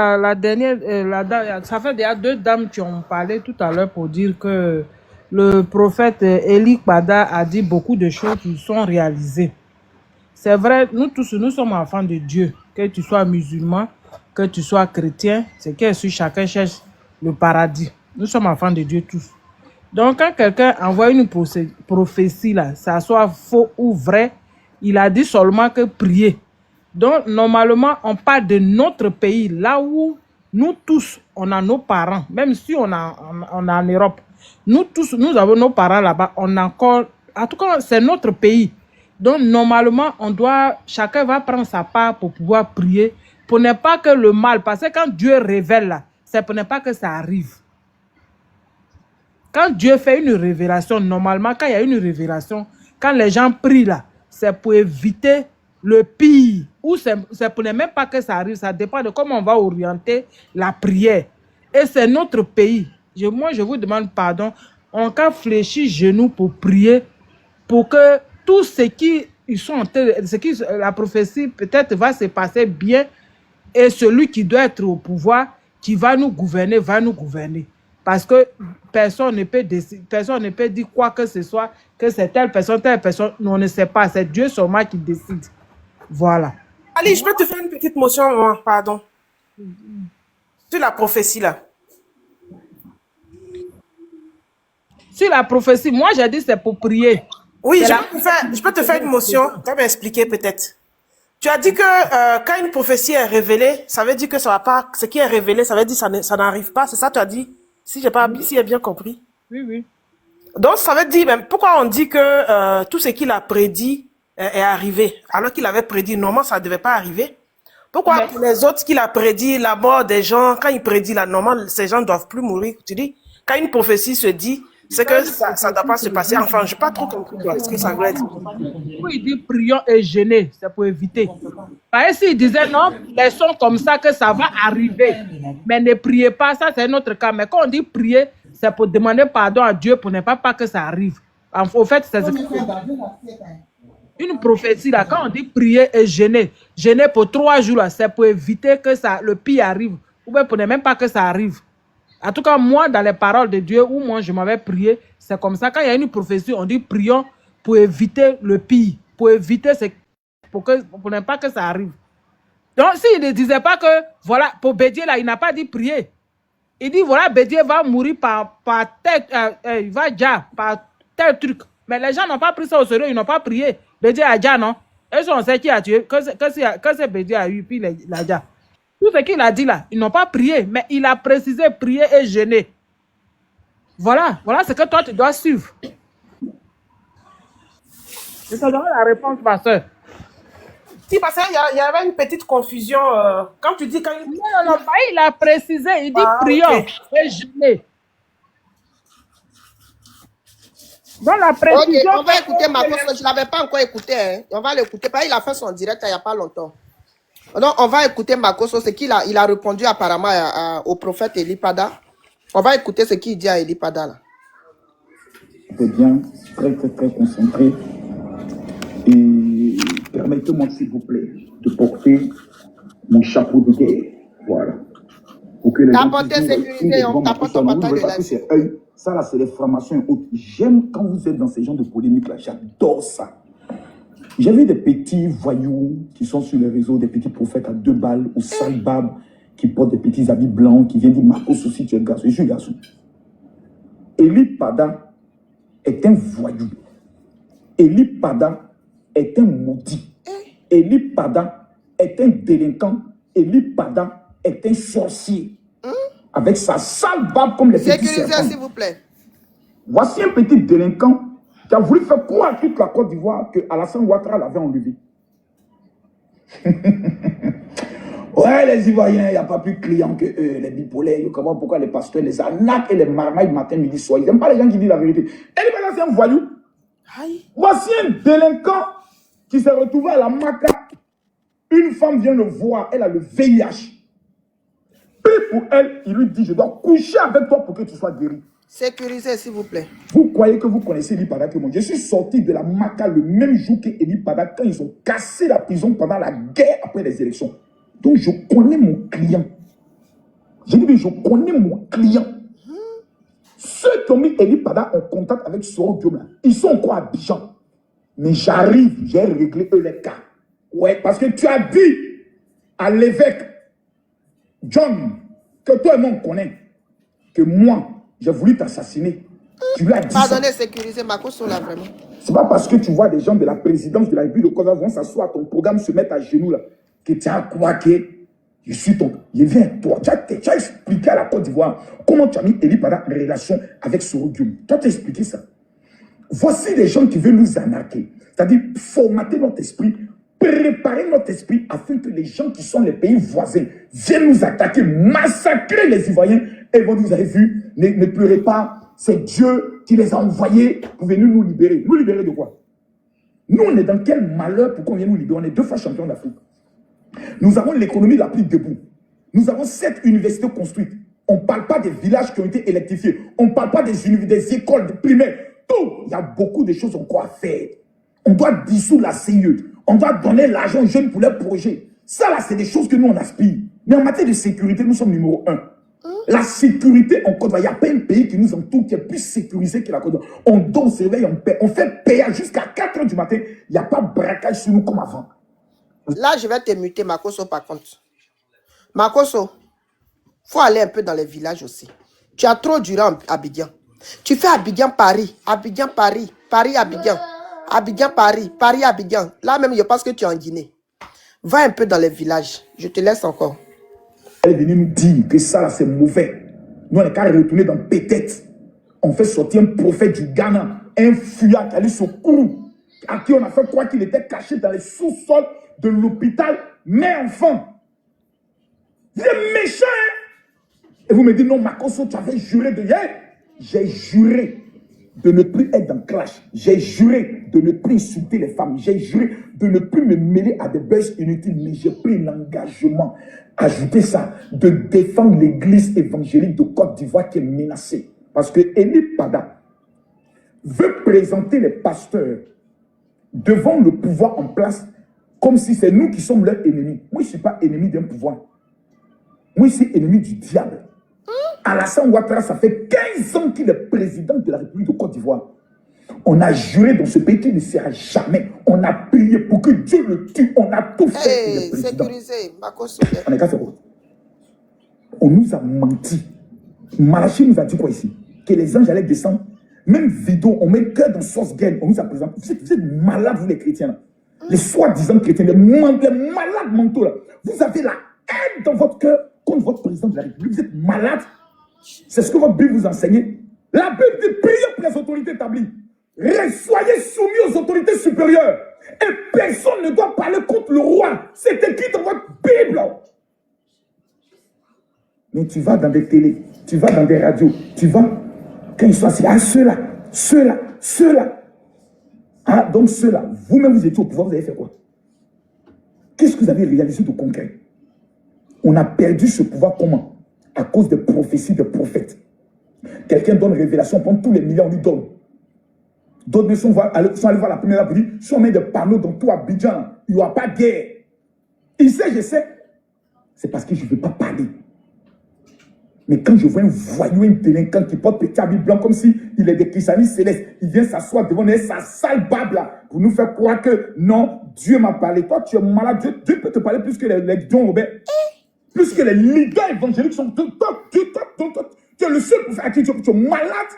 La dernière, ça fait déjà 2 dames qui ont parlé tout à l'heure pour dire que le prophète Eli Pada a dit beaucoup de choses qui sont réalisées. C'est vrai, nous tous, nous sommes enfants de Dieu. Que tu sois musulman, que tu sois chrétien, c'est que chacun cherche le paradis. Nous sommes enfants de Dieu tous. Donc, quand quelqu'un envoie une prophétie, là, ça soit faux ou vrai, il a dit seulement que prier. Donc, normalement, on parle de notre pays, là où nous tous, on a nos parents, même si on est en Europe. Nous tous, nous avons nos parents là-bas, on a encore... En tout cas, c'est notre pays. Donc, normalement, chacun va prendre sa part pour pouvoir prier, pour ne pas que le mal, parce que quand Dieu révèle là, c'est pour ne pas que ça arrive. Quand Dieu fait une révélation, normalement, quand il y a une révélation, quand les gens prient là, c'est pour éviter le pire. Ou c'est pour ne même pas que ça arrive. Ça dépend de comment on va orienter la prière. Et c'est notre pays. Moi, je vous demande pardon. On va fléchir genoux pour prier, pour que tout ce qui la prophétie peut-être va se passer bien. Et celui qui doit être au pouvoir, qui va nous gouverner, va nous gouverner. Parce que personne ne peut dire quoi que ce soit, que c'est telle personne, on ne sait pas. C'est Dieu seulement qui décide. Voilà. Ali, je peux te faire une petite motion, moi, pardon. Sur la prophétie, là. Sur la prophétie, moi, j'ai dit c'est pour prier. Oui, je peux te faire une motion. Tu vas m'expliquer peut-être. Tu as dit que quand une prophétie est révélée, ça veut dire que ça va pas. Ce qui est révélé, ça veut dire que ça n'arrive pas. C'est ça, tu as dit? Si j'ai bien compris. Oui, oui. Donc, ça veut dire, même, pourquoi on dit que tout ce qu'il a prédit est arrivé, alors qu'il avait prédit, normalement, ça ne devait pas arriver? Pourquoi pour les autres qu'il a prédit, la mort des gens, quand il prédit la normalement, ces gens ne doivent plus mourir? Tu dis, quand une prophétie se dit, c'est que ça ne doit pas se passer. Enfin, je n'ai pas trop compris ce que ça veut être. Oui, il dit prions et jeûnez, c'est pour éviter. Parce que s'il disait non, les sons comme ça que ça va arriver, mais ne priez pas, ça c'est notre cas. Mais quand on dit prier, c'est pour demander pardon à Dieu pour ne pas que ça arrive. Au fait, c'est une prophétie là, quand on dit prier et jeûner pour 3 jours, c'est pour éviter que le pire arrive, ou bien pour ne même pas que ça arrive. En tout cas, moi, dans les paroles de Dieu, où moi je m'avais prié, c'est comme ça. Quand il y a une prophétie, on dit prions pour éviter le pire, pour éviter pour ne pas que ça arrive. Donc, s'il ne disait pas que, voilà, pour Bédier, là, il n'a pas dit prier. Il dit, voilà, Bédier va mourir par tel, il va déjà, par tel truc. Mais les gens n'ont pas pris ça au sérieux, ils n'ont pas prié. Bédier a déjà, non? Et on sait qui a tué, que c'est Bédier a eu, puis il a déjà. Tout ce qu'il a dit là, ils n'ont pas prié, mais il a précisé prier et jeûner. Voilà ce que toi tu dois suivre. Je te donne la réponse, ma soeur. Si, parce qu'il y avait une petite confusion. Quand tu dis... Non, il a précisé, il dit prions et jeûner. Dans la précision... Ok, on va écouter Makoso, je ne l'avais pas encore écouté. Hein. On va l'écouter, il a fait son direct il n'y a pas longtemps. Donc, on va écouter Makoso, ce qu'il a répondu apparemment au prophète Eli Pada. On va écouter ce qu'il dit à Eli Pada là. C'est bien, très concentré. Et permettez-moi, s'il vous plaît, de porter mon chapeau de guerre. Voilà. T'apporter sécurité, on t'apporte ton bataille de la vie. Ça, là, c'est les formations et autres. J'aime quand vous êtes dans ces genres de polémiques-là. J'adore ça. J'ai vu des petits voyous qui sont sur les réseaux, des petits prophètes à 2 balles ou 5 babes qui portent des petits habits blancs, qui viennent dire Marcos aussi, tu es garçon. Je suis garçon. Eli Pada est un voyou. Eli Pada est un maudit. Eli Pada est un délinquant. Eli Pada est un sorcier. Avec sa sale barbe comme les petits serpents. Sécurisez, s'il vous plaît. Voici un petit délinquant qui a voulu faire croire à toute la Côte d'Ivoire que Alassane Ouattara l'avait enlevé. Ouais, les Ivoiriens, il n'y a pas plus de clients que eux, les bipolaires. Comment, pourquoi les pasteurs, les arnaques et les marmailles matin, midi, soir. Ils n'aiment pas les gens qui disent la vérité. Et les c'est un voyou. Aïe. Voici un délinquant qui s'est retrouvé à la Maca. Une femme vient le voir, elle a le VIH. Puis pour elle, il lui dit, je dois coucher avec toi pour que tu sois guéri. Sécurisez, s'il vous plaît. Vous croyez que vous connaissez Eli Pada que moi? Je suis sorti de la Maca le même jour que Eli Pada quand ils ont cassé la prison pendant la guerre après les élections. Donc je connais mon client. J'ai dit, mais je connais mon client. Ceux qui ont mis Eli Pada en contact avec Soro Diom, ils sont encore à Abidjan. Mais j'arrive, j'ai réglé eux les cas. Ouais, parce que tu as dit à l'évêque John, que toi et moi on connaît, que moi, j'ai voulu t'assassiner. Tu lui as dit Pardonnez, ça. sécuriser Makoso là, vraiment. C'est pas parce que tu vois des gens de la présidence de la République de Côte d'Ivoire vont s'asseoir à ton programme, se mettre à genoux là, que tu as quoi que je suis ton... Je viens toi. Tu as expliqué à la Côte d'Ivoire comment tu as mis Eli Pada en relation avec Soro Diom. Toi, tu as expliqué ça. Voici des gens qui veulent nous arnaquer. C'est-à-dire formater notre esprit, préparer notre esprit afin que les gens qui sont les pays voisins viennent nous attaquer, massacrer les Ivoiriens. Et vous avez vu, ne pleurez pas. C'est Dieu qui les a envoyés pour venir nous libérer. Nous libérer de quoi? Nous, on est dans quel malheur pour qu'on vienne nous libérer? On est 2 fois champions d'Afrique. Nous avons l'économie la plus debout. Nous avons 7 universités construites. On ne parle pas des villages qui ont été électrifiés. On ne parle pas des écoles primaires. Tout. Il y a beaucoup de choses encore à faire. On doit dissoudre la CIE. On doit donner l'argent aux jeunes pour leurs projets. Ça, là, c'est des choses que nous, on aspire. Mais en matière de sécurité, nous sommes numéro 1. La sécurité en Côte d'Ivoire, il n'y a pas un pays qui nous entoure qui est plus sécurisé que la Côte d'Ivoire. On dort, on se réveille, on paie. On fait payer jusqu'à 4 h du matin. Il n'y a pas de braquage sur nous comme avant. Là, je vais te muter, Makoso, par contre. Makoso, il faut aller un peu dans les villages aussi. Tu as trop duré à Abidjan. Tu fais Abidjan-Paris, Abidjan-Paris, Paris-Abidjan, Abidjan-Paris, Paris-Abidjan. Là même, je pense que tu es en Guinée. Va un peu dans les villages. Je te laisse encore. Elle est venue nous dire que ça, c'est mauvais. Nous, on est qu'à retourner dans peut-être. On fait sortir un prophète du Ghana, un fuyard qui allait se Kourou, à qui on a fait croire qu'il était caché dans les sous-sols de l'hôpital, mais enfant. Vous êtes méchants, hein? Et vous me dites, non, Makoso, tu avais juré de hier. J'ai juré de ne plus être dans clash. J'ai juré de ne plus insulter les femmes. J'ai juré de ne plus me mêler à des buzz inutiles. Mais j'ai pris l'engagement, ajoutez ça, de défendre l'église évangélique de Côte d'Ivoire qui est menacée. Parce que Eli Pada veut présenter les pasteurs devant le pouvoir en place comme si c'est nous qui sommes leurs ennemis. Moi, je ne suis pas ennemi d'un pouvoir. Moi, je suis ennemi du diable. Alassane Ouattara, ça fait 15 ans qu'il est président de la République de Côte d'Ivoire. On a juré dans ce pays qu'il ne sera jamais. On a prié pour que Dieu le tue. On a tout fait. Hey, sécurisé, Makoso. On est qu'à faire quoi? On nous a menti. Malachi nous a dit quoi ici? Que les anges allaient descendre. Même vidéo, on met cœur dans sauce gaine. On nous a présenté. Vous êtes malades, vous les chrétiens là. Les soi-disant chrétiens, les malades mentaux là. Vous avez la haine dans votre cœur contre votre président de la République. Vous êtes malades. C'est ce que votre Bible vous enseigne. La Bible dit priez pour les autorités établies. Soyez soumis aux autorités supérieures. Et personne ne doit parler contre le roi. C'est écrit dans votre Bible. Mais tu vas dans des télés, tu vas dans des radios, tu vas, quand ils sont assis, ah ceux-là, ceux-là, ceux-là. Ah, donc ceux-là, vous-même vous étiez au pouvoir, vous avez fait quoi? Qu'est-ce que vous avez réalisé de concret? On a perdu ce pouvoir comment? À cause des prophéties des prophètes. Quelqu'un donne révélation, prend tous les millions, on lui donne. D'autres sont allés voir la première pour dire, si on met des panneaux dans tout Abidjan, il n'y aura pas de guerre. Il sait, je sais. C'est parce que je ne veux pas parler. Mais quand je vois un voyou, un délinquant qui porte petit habit blanc comme s'il est des christianistes célestes, il vient s'asseoir devant nous, sa sale barbe là, pour nous faire croire que non, Dieu m'a parlé. Toi, tu es malade. Dieu peut te parler plus que les John Robert. Plus que les leaders évangéliques sont. Tu es le seul pour faire à qui tu es malade.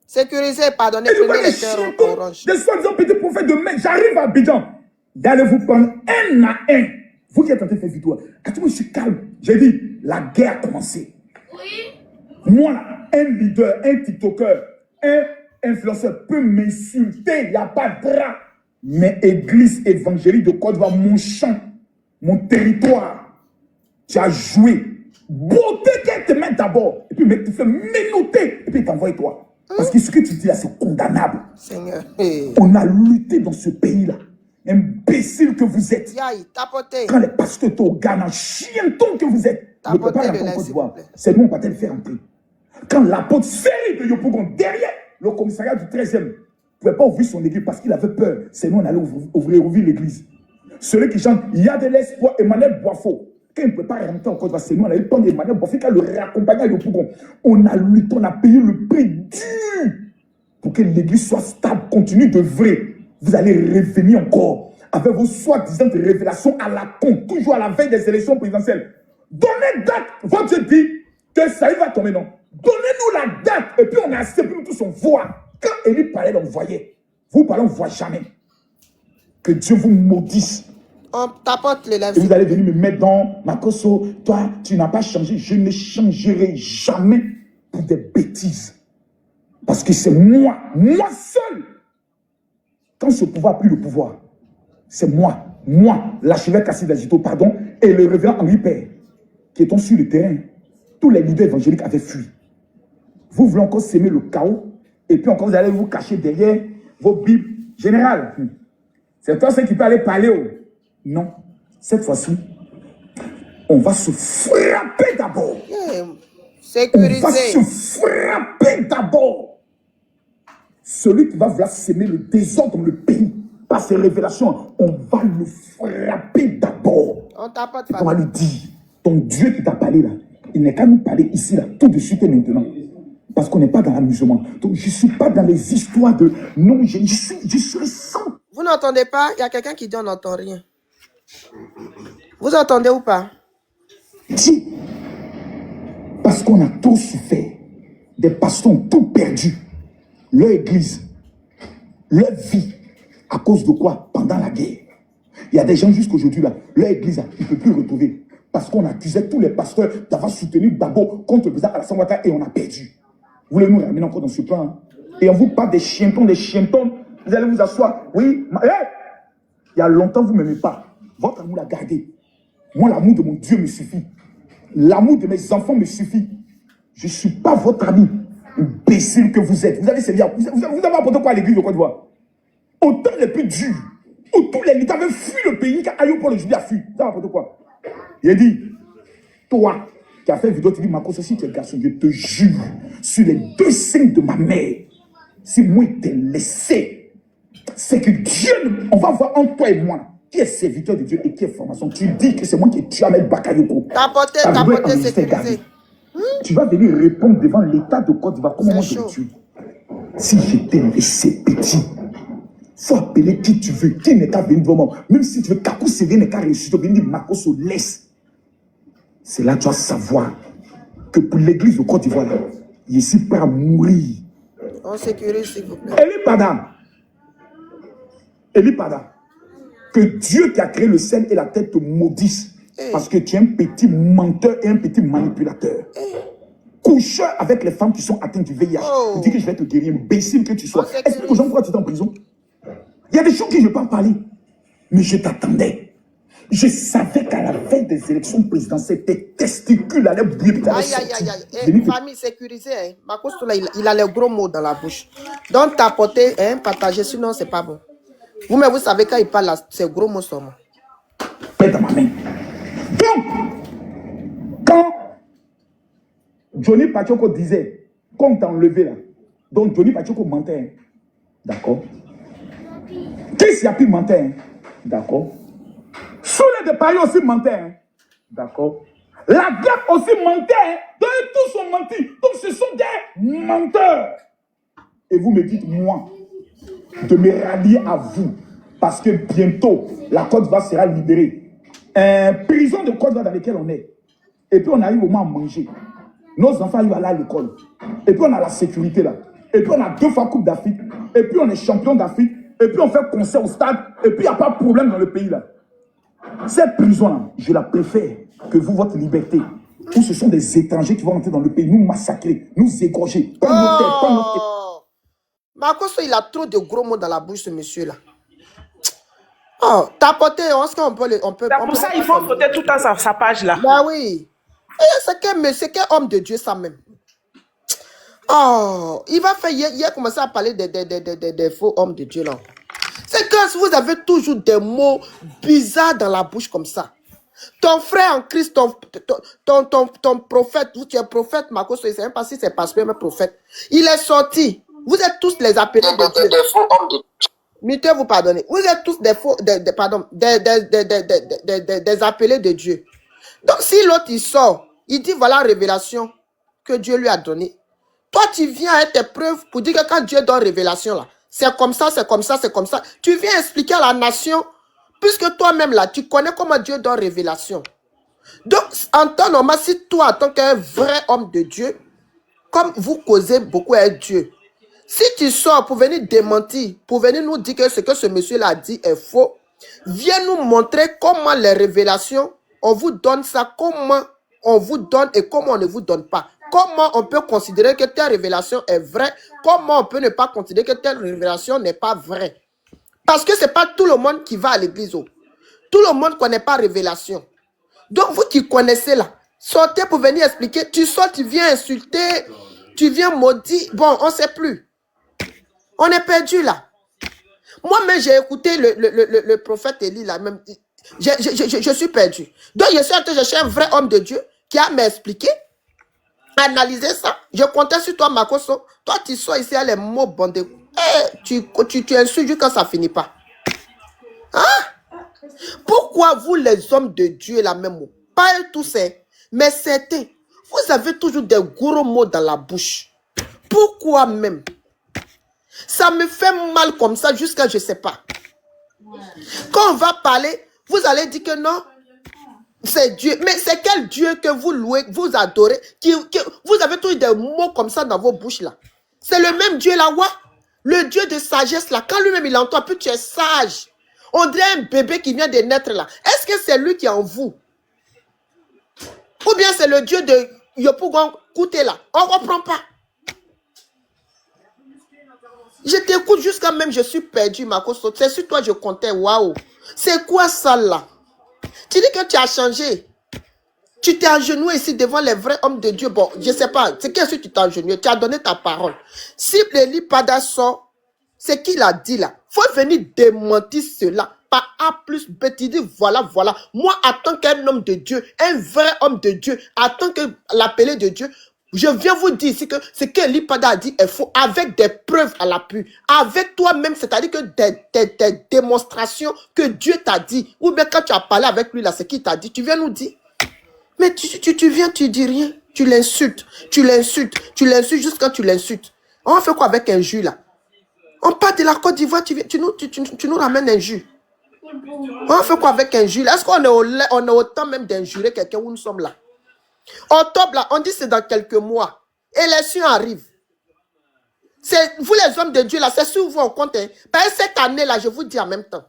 Sécurisé, pardonnez, prenez les cœurs orange. Des soi-disant petits prophètes de mec, j'arrive à Abidjan. D'aller vous prendre un à un. Vous qui êtes en train de faire vidéo. Quand moi je suis calme, j'ai dit, la guerre a commencé. Oui. Moi, là, un leader, un tiktoker, un influenceur peut m'insulter, il n'y a pas de drap. Mais église évangélique de Côte d'Ivoire, mon champ, mon territoire. Tu as joué. Beauté qu'elle te met d'abord. Et puis, tu fais menotter. Et puis, t'envoie toi. Parce que ce que tu dis là, c'est condamnable. Seigneur. On a lutté dans ce pays-là. Imbécile que vous êtes. Quand les pasteurs étaient au Ghana, chienton que vous êtes. Ne peut pas rentrer en Côte d'Ivoire. C'est nous, on va te le faire entrer. Quand l'apôtre Série de Yopougon, derrière le commissariat du 13e, ne pouvait pas ouvrir son église parce qu'il avait peur. C'est nous, on allait ouvrir l'église. Celui qui chante, il y a de l'espoir, Emmanuel Boifo. Quand il ne peut pas rentrer en Côte d'Ivoire, c'est nous, on a eu le temps d'Emmanuel Bofika le réaccompagner le Pougon. On a lutté, on a payé le prix dur pour que l'église soit stable, continue de vrai. Vous allez revenir encore avec vos soi-disant révélations à la con, toujours à la veille des élections présidentielles. Donnez date. Votre Dieu dit que ça va tomber, non? Donnez-nous la date. Et puis on a assez, puis nous tous on voit. Quand Élie parlait, on voyait. Vous parlez, on ne voit jamais. Que Dieu vous maudisse. On tapote les lèvres. Et vous allez venir me mettre dans Makoso. Toi, tu n'as pas changé. Je ne changerai jamais pour des bêtises. Parce que c'est moi seul. Quand ce pouvoir a pris le pouvoir, c'est moi, l'archevêque Kassim Dazito, pardon, et le révérend Henri Père, qui étant sur le terrain. Tous les leaders évangéliques avaient fui. Vous voulez encore s'aimer le chaos, et puis encore vous allez vous cacher derrière vos bibles. Général, c'est toi qui peut aller parler. Non, cette fois-ci, on va se frapper d'abord. Sécurisé. On va se frapper d'abord. Celui qui va vouloir s'aimer le désordre dans le pays, par ses révélations, on va le frapper d'abord. On tapote. On va lui dire, ton Dieu qui t'a parlé là, il n'est qu'à nous parler ici, là, tout de suite et maintenant. Parce qu'on n'est pas dans l'amusement. Donc je ne suis pas dans les histoires de... Non, je suis sans... Vous n'entendez pas? Il y a quelqu'un qui dit on n'entend rien. Vous entendez ou pas? Dis, parce qu'on a trop souffert. Des pasteurs ont tout perdu. Leur église, leur vie. À cause de quoi? Pendant la guerre. Il y a des gens jusqu'aujourd'hui là, leur église, ils ne peuvent plus retrouver. Parce qu'on accusait tous les pasteurs d'avoir soutenu Babo contre le président Alassane Ouattara et on a perdu. Vous voulez nous ramener encore dans ce plan, hein? Et on vous parle des chientons, vous allez vous asseoir. Oui, il y a longtemps, vous ne m'aimez pas. Votre amour l'a gardé. Moi, l'amour de mon Dieu me suffit. L'amour de mes enfants me suffit. Je ne suis pas votre ami. Imbécile que vous êtes. Vous allez servir. Vous avez apporté quoi à l'église de Côte d'Ivoire? Autant les plus durs, où tous les militaires avaient fui le pays, quand Ayo Paul Julie a fui. Vous avez apporté quoi? Il a dit, toi, qui as fait vidéo, tu dis, Marcos, si tu es garçon, je te jure, sur les deux signes de ma mère, si moi je t'ai laissé, c'est que Dieu, on va voir entre toi et moi, qui est serviteur de Dieu et qui est formation. Tu dis que c'est moi qui ai tué Ahmed Bakayoko. Tapoter, sécurisé. Tu vas venir répondre devant l'État de Côte d'Ivoire. Comment moi je le tue? Si je t'ai laissé petit, faut appeler qui tu veux, qui n'est qu'à venir devant moi. Même si tu veux, Kakou Sévé n'est qu'à réussir, tu vas venir Makoso laisse. C'est là que tu vas savoir que pour l'église de Côte d'Ivoire, je suis prêt à mourir. On sécurise, s'il vous plaît. Élie Pada, que Dieu qui a créé le ciel et la terre te maudisse. Parce que tu es un petit menteur et un petit manipulateur. Coucheur avec les femmes qui sont atteintes du VIH. Tu dis que je vais te guérir, imbécile que tu sois. Explique aux gens pourquoi tu es en prison. Il y a des choses que je ne vais pas parler. Mais je t'attendais. Je savais qu'à la veille des élections présidentielles, tes testicules allaient bouillir. Aïe. Famille sécurisée, hein. Marcos, il a les gros mots dans la bouche. Donc, tapoter, hein, partager, sinon, c'est pas bon. Vous-même, vous savez, quand il parle, c'est gros mots seulement. Paix dans ma main. Donc, quand Johnny Pachoko disait, qu'on t'a enlevé là, donc Johnny Pachoko mentait, hein. D'accord? Qu'est-ce qu'il y a pu mentir, hein? D'accord? Soule de Paris aussi mentait, hein? D'accord? La guerre aussi mentait, hein? Donc tous ont menti. Donc ce sont des menteurs. Et vous me dites, moi, de me rallier à vous, parce que bientôt, la Côte d'Ivoire sera libérée. Prison de Côte d'Ivoire dans laquelle on est. Et puis on arrive au moment à manger. Nos enfants arrivent à aller à l'école. Et puis on a la sécurité là. Et puis on a 2 fois Coupe d'Afrique. Et puis on est champion d'Afrique. Et puis on fait concert au stade. Et puis il n'y a pas de problème dans le pays là. Cette prison-là, je la préfère que vous, votre liberté. Où ce sont des étrangers qui vont entrer dans le pays, nous massacrer, nous égorger. Marcos, il a trop de gros mots dans la bouche, ce monsieur-là. Oh, tapoter, on peut... C'est pour ça qu'il faut voter tout le temps sa page là. Bah oui. C'est quel homme de Dieu ça même. Oh, il va faire... Il a commencé à parler des faux hommes de Dieu là. C'est que vous avez toujours des mots bizarres dans la bouche comme ça. Ton frère en Christ, ton prophète, tu es prophète, Marcos, je ne sais même pas si c'est pasteur, mais prophète. Il est sorti. Vous êtes tous les appelés de Dieu. Des faux hommes de Dieu. Mieux vous pardonnez. Vous êtes tous des faux, des appelés de Dieu. Donc, si l'autre, il sort, il dit, voilà la révélation que Dieu lui a donnée. Toi, tu viens avec tes preuves pour dire que quand Dieu donne révélation, là, c'est comme ça, c'est comme ça, c'est comme ça. Tu viens expliquer à la nation, puisque toi-même, là, tu connais comment Dieu donne révélation. Donc, en temps normal, si toi, en tant qu'un vrai homme de Dieu, comme vous causez beaucoup avec Dieu, si tu sors pour venir démentir, pour venir nous dire que ce que ce monsieur-là a dit est faux, viens nous montrer comment les révélations, on vous donne ça, comment on vous donne et comment on ne vous donne pas. Comment on peut considérer que telle révélation est vraie, comment on peut ne pas considérer que telle révélation n'est pas vraie. Parce que ce n'est pas tout le monde qui va à l'église. Tout le monde ne connaît pas révélation. Donc vous qui connaissez là, sortez pour venir expliquer. Tu sors, tu viens insulter, tu viens maudire. Bon, on ne sait plus. On est perdu là. Moi-même, j'ai écouté le prophète Élie là. Même, je suis perdu. Donc, je suis en train de chercher un vrai homme de Dieu qui a m'expliqué, analyser ça. Je comptais sur toi, Makoso. Toi, tu sors ici à les mots bondés. Tu insultes jusqu'à ça finit pas. Hein? Pourquoi vous, les hommes de Dieu, la même mot? Pas tous, mais certains, vous avez toujours des gros mots dans la bouche. Pourquoi même? Ça me fait mal comme ça jusqu'à je ne sais pas. Quand on va parler, vous allez dire que non, c'est Dieu. Mais c'est quel Dieu que vous louez, vous adorez, vous avez toujours des mots comme ça dans vos bouches là. C'est le même Dieu là, ouais? Le Dieu de sagesse là. Quand lui-même il entend, puis tu es sage. On dirait un bébé qui vient de naître là. Est-ce que c'est lui qui est en vous? Ou bien c'est le Dieu de Yopougon Kouté là? On ne comprend pas. Je t'écoute jusqu'à même, je suis perdu, Makoso. C'est sur toi je comptais, waouh. C'est quoi ça là? Tu dis que tu as changé. Tu t'es agenouillé ici devant les vrais hommes de Dieu. Bon, je ne sais pas. C'est qu'est-ce que tu t'es agenouillé? Tu as donné ta parole. Si Eli Pada sort, c'est qu'il a dit là. Il faut venir démentir cela. Par A plus B, tu dis voilà. Moi, en tant qu'un homme de Dieu, un vrai homme de Dieu, en tant que l'appelé de Dieu, je viens vous dire ici que ce que Eli Pada a dit est faux, avec des preuves à l'appui, avec toi-même, c'est-à-dire que des démonstrations que Dieu t'a dit, ou bien quand tu as parlé avec lui là, ce qu'il t'a dit, tu viens nous dire. Mais tu viens, tu dis rien, tu l'insultes jusqu'à quand tu l'insultes. On fait quoi avec un jus là? On part de la Côte d'Ivoire, tu nous ramènes un jus. On fait quoi avec un jus là? Est-ce qu'on est autant même d'injurer quelqu'un où nous sommes là? Octobre, là, on dit c'est dans quelques mois. Élection arrive. C'est vous les hommes de Dieu, là, c'est sur vous on compte. Hein. Parce que cette année-là, je vous dis en même temps.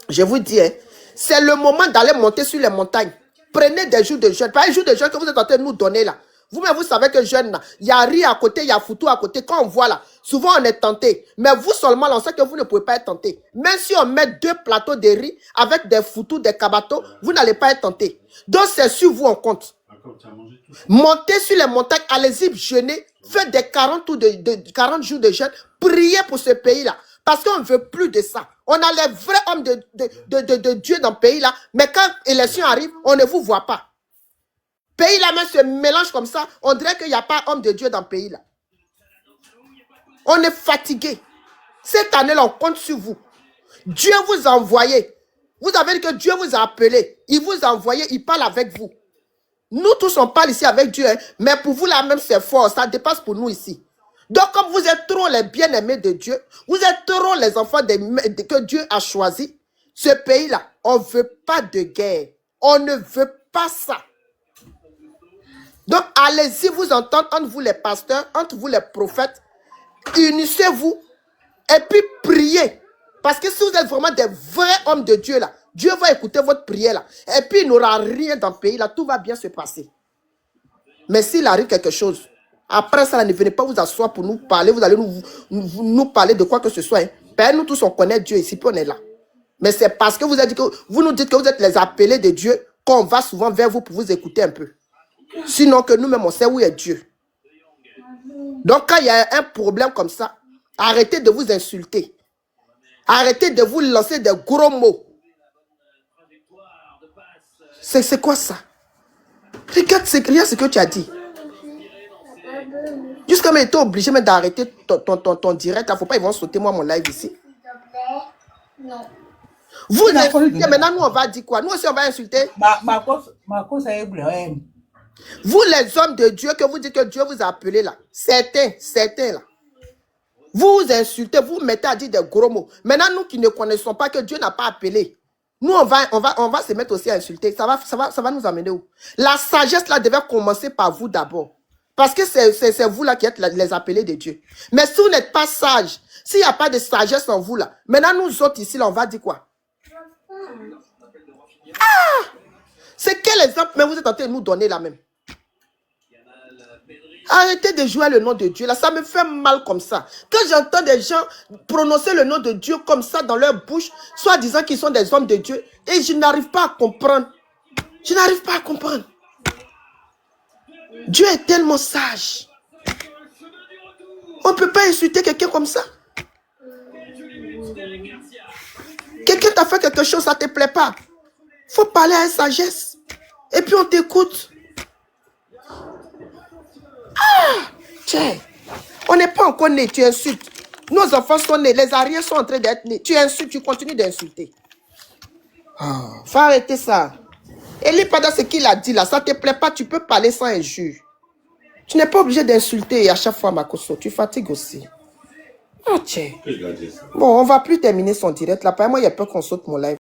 Je vous dis, hein, c'est le moment d'aller monter sur les montagnes. Prenez des jours de jeûne. Pas les jours de jeûne que vous êtes en train de nous donner là. Vous-même, vous savez que jeûne, il y a riz à côté, il y a foutu à côté. Quand on voit là, souvent on est tenté. Mais vous seulement, là, on sait que vous ne pouvez pas être tenté. Même si on met 2 plateaux de riz avec des foutus, des cabatos, vous n'allez pas être tenté. Donc c'est sur vous on compte. Montez sur les montagnes, allez-y jeûner, faites des 40 jours de jeûne, priez pour ce pays-là. Parce qu'on ne veut plus de ça. On a les vrais hommes de Dieu dans le pays-là, mais quand l'élection arrive, on ne vous voit pas. Pays-là même se mélange comme ça, on dirait qu'il n'y a pas homme de Dieu dans le pays-là. On est fatigué. Cette année-là, on compte sur vous. Dieu vous a envoyé. Vous avez dit que Dieu vous a appelé. Il vous a envoyé, il parle avec vous. Nous tous, on parle ici avec Dieu, hein, mais pour vous là même, c'est fort. Ça dépasse pour nous ici. Donc, comme vous êtes trop les bien-aimés de Dieu, vous êtes trop les enfants que Dieu a choisis, ce pays-là, on ne veut pas de guerre. On ne veut pas ça. Donc, allez-y vous entendre entre vous les pasteurs, entre vous les prophètes, unissez-vous et puis priez. Parce que si vous êtes vraiment des vrais hommes de Dieu là, Dieu va écouter votre prière là. Et puis il n'aura rien dans le pays là, tout va bien se passer. Mais s'il arrive quelque chose, après ça, ne venez pas vous asseoir pour nous parler, vous allez nous parler de quoi que ce soit. Hein. Ben, nous tous on connaît Dieu ici, puis on est là. Mais c'est parce que vous nous dites que vous êtes les appelés de Dieu qu'on va souvent vers vous pour vous écouter un peu. Sinon que nous-mêmes on sait où est Dieu. Donc quand il y a un problème comme ça, arrêtez de vous insulter. Arrêtez de vous lancer des gros mots. C'est quoi ça? Regarde ce que tu as dit. Jusqu'à maintenant, tu es obligé d'arrêter ton direct. Il ne faut pas, ils vont sauter moi mon live ici. Non. Vous Ina kɔli insultez, dɛmɛ. maintenant nous on va dire quoi? Nous aussi on va insulter. Mako sa ye blɛ. Vous les hommes de Dieu, que vous dites que Dieu vous a appelé là, certains là, vous insultez, vous mettez à dire des gros mots. Maintenant nous qui ne connaissons pas que Dieu n'a pas appelé, nous on va se mettre aussi à insulter. Ça va nous amener où? La sagesse là devait commencer par vous d'abord. Parce que c'est vous là qui êtes les appelés de Dieu. Mais si vous n'êtes pas sage, s'il n'y a pas de sagesse en vous là, maintenant nous autres ici là, on va dire quoi? C'est quel exemple mais vous êtes en train de nous donner là même? Arrêtez de jouer le nom de Dieu là, ça me fait mal comme ça. Quand j'entends des gens prononcer le nom de Dieu comme ça dans leur bouche, soit disant qu'ils sont des hommes de Dieu, et je n'arrive pas à comprendre. Je n'arrive pas à comprendre. Dieu est tellement sage. On ne peut pas insulter quelqu'un comme ça. Quelqu'un t'a fait quelque chose, ça ne te plaît pas. Il faut parler avec sagesse. Et puis on t'écoute. Tiens, on n'est pas encore né, tu insultes. Nos enfants sont nés, les arrières sont en train d'être nés. Tu insultes, tu continues d'insulter. Faut arrêter ça. Eli Pada, ce qu'il a dit là, ça ne te plaît pas, tu peux parler sans injure. Tu n'es pas obligé d'insulter à chaque fois, Makoso. Tu fatigues aussi. Oh, tiens. Bon, on ne va plus terminer son direct là. Moi, il y a peur qu'on saute mon live.